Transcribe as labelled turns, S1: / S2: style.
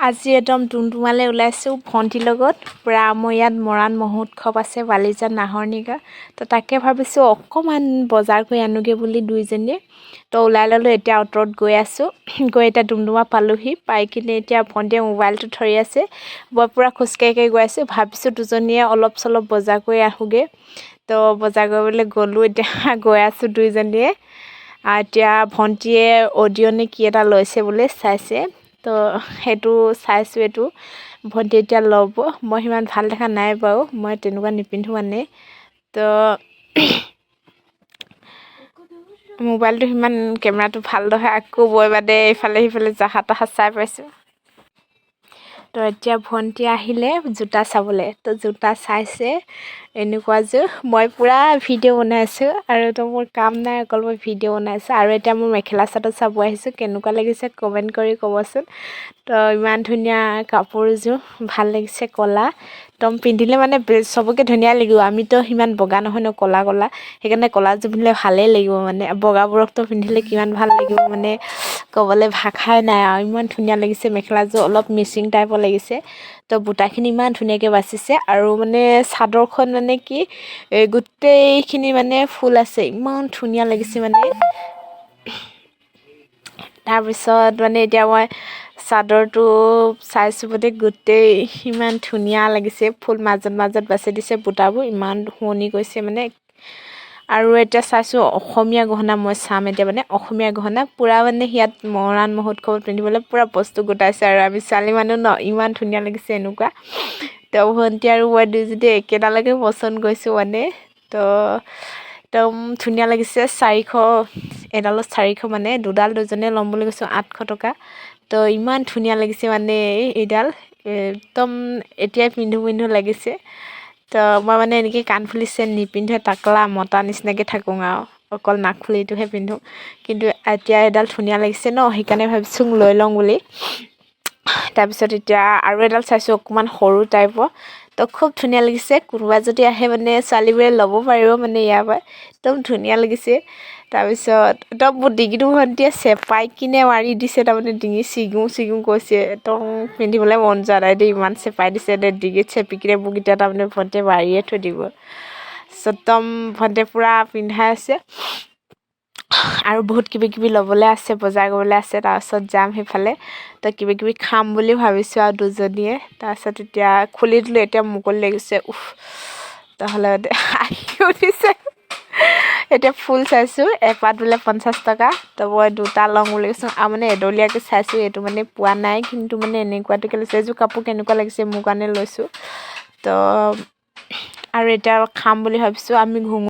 S1: আজি একদম টুমটুমালে ওলাইছোঁ ভণ্টিৰ লগত পুৰা আমাৰ ইয়াত মৰাণ মহোৎসৱ আছে বালিজাত নাহৰনিগা তো তাকে ভাবিছোঁ অকণমান বজাৰ কৰি আনোগৈ বুলি দুইজনীয়ে তো ওলাই ল'লোঁ এতিয়া অ'টত গৈ আছোঁ গৈ এতিয়া টুমটুমা পালোহি পাই কিনে এতিয়া ভণ্টিয়ে মোবাইলটো ধৰি আছে মই পূৰা খোজকাঢ়ি গৈ আছোঁ ভাবিছোঁ দুজনীয়ে অলপ চলপ বজাৰ কৰি আহোঁগৈ তো বজাৰ কৰিবলৈ গ'লোঁ এতিয়া গৈ আছোঁ দুইজনীয়ে এতিয়া ভণ্টিয়ে অডিঅ' নে কি এটা লৈছে বোলে চাইছে তো সেইটো চাইছোঁ এইটো ভণ্টি এতিয়া ল'ব মই সিমান ভাল দেখা নাই বাৰু মই তেনেকুৱা নিপিন্ধোঁ মানে তো মোবাইলটো সিমান কেমেৰাটো ভাল নহয় আকৌ বৈ বাদে ইফালে সিফালে জাহা তাহা চাই পাইছোঁ তো এতিয়া ভণ্টি আহিলে জোতা চাবলৈ তো জোতা চাইছে এনেকুৱাযোৰ মই পূৰা ভিডিঅ' বনাইছোঁ আৰু তো মোৰ কাম নাই অকল মই ভিডিঅ' বনাইছোঁ আৰু এতিয়া মোৰ মেখেলা চাদৰ চাব আহিছোঁ কেনেকুৱা লাগিছে কমেণ্ট কৰি ক'বচোন তো ইমান ধুনীয়া কাপোৰযোৰ ভাল লাগিছে ক'লা একদম পিন্ধিলে মানে চবকে ধুনীয়া লাগিব আমিতো সিমান বগা নহয় ন ক'লা ক'লা সেইকাৰণে ক'লাযোৰ পিন্ধিলে ভালেই লাগিব মানে বগাবোৰকতো পিন্ধিলে কিমান ভাল লাগিব মানে ক'বলৈ ভাষাই নাই আৰু ইমান ধুনীয়া লাগিছে মেখেলাযোৰ অলপ মিচিং টাইপৰ লাগিছে তো বুটাখিনি ইমান ধুনীয়াকৈ বাচিছে আৰু মানে চাদৰখন মানে কি গোটেইখিনি মানে ফুল আছে ইমান ধুনীয়া লাগিছে মানে তাৰপিছত মানে এতিয়া মই চাদৰটো চাইছোঁ মানে গোটেই ইমান ধুনীয়া লাগিছে ফুল মাজত মাজত বাছি দিছে বুটাবোৰ ইমান শুৱনি গৈছে মানে আৰু এতিয়া চাইছোঁ অসমীয়া গহনা মই চাম এতিয়া মানে অসমীয়া গহনা পূৰা মানে ইয়াত মৰাণ মহোৎসৱত পিন্ধিবলৈ পূৰা বস্তু গোটাইছে আৰু আমি ছোৱালী মানুহ ন ইমান ধুনীয়া লাগিছে এনেকুৱা তো ভণ্টি আৰু মই দুইজনী একেডালকে পচন্দ কৰিছোঁ মানে তো একদম ধুনীয়া লাগিছে 400 এডালত 400 মানে দুডাল দুজনীয়ে ল'ম বুলি কৈছোঁ 800 টকা তো ইমান ধুনীয়া লাগিছে মানে এইডাল একদম এতিয়াই পিন্ধো লাগিছে তো মই মানে এনেকৈ কাণফুলি চেন নিপিন্ধোঁ টাকলা মতা নিচিনাকৈ থাকোঁ আৰু অকল নাকফুলিটোহে পিন্ধোঁ কিন্তু এতিয়া এডাল ধুনীয়া লাগিছে ন সেইকাৰণে ভাবিছোঁ লৈ লওঁ বুলি তাৰপিছত এতিয়া আৰু এডাল চাইছোঁ অকণমান সৰু টাইপৰ তো খুব ধুনীয়া লাগিছে কোনোবা যদি আহে মানে ছোৱালীবোৰে ল'ব পাৰিব মানে ইয়াৰ পৰা একদম ধুনীয়া লাগিছে তাৰপিছত একদম মোৰ ডিঙিটো ভণ্টিয়ে চেপাই কিনে মাৰি দিছে তাৰমানে ডিঙি চিগুং কৈছে একদম পিন্ধিবলৈ মন যোৱা নাই দেই ইমান চেপাই দিছে দে ডিঙিত চেপি কিনে মোক এতিয়া তাৰমানে ভণ্টিয়ে মাৰিয়ে থৈ দিব একদম ভণ্টিয়ে পূৰা পিন্ধাই আছে আৰু বহুত কিবি ল'বলৈ আছে বজাৰ কৰিবলৈ আছে তাৰপিছত যাম সেইফালে তো কিবি খাম বুলি ভাবিছোঁ আৰু দুজনীয়ে তাৰপিছত এতিয়া খুলি দিলোঁ এতিয়া মুকলি লাগিছে তাহলে আহি উঠিছে এতিয়া ফুল চাইছোঁ এপাত বোলে 50 টকা তো মই দুটা লওঁ বুলি কৈছোঁ আৰু মানে এডলীয়াকৈ চাইছোঁ এইটো মানে পোৱা নাই কিন্তু মানে এনেকুৱাটোকে লৈছোঁ এইযোৰ কাপোৰ কেনেকুৱা লাগিছে মোৰ কাৰণে লৈছোঁ তো আৰু এতিয়া খাম বুলি ভাবিছোঁ আমি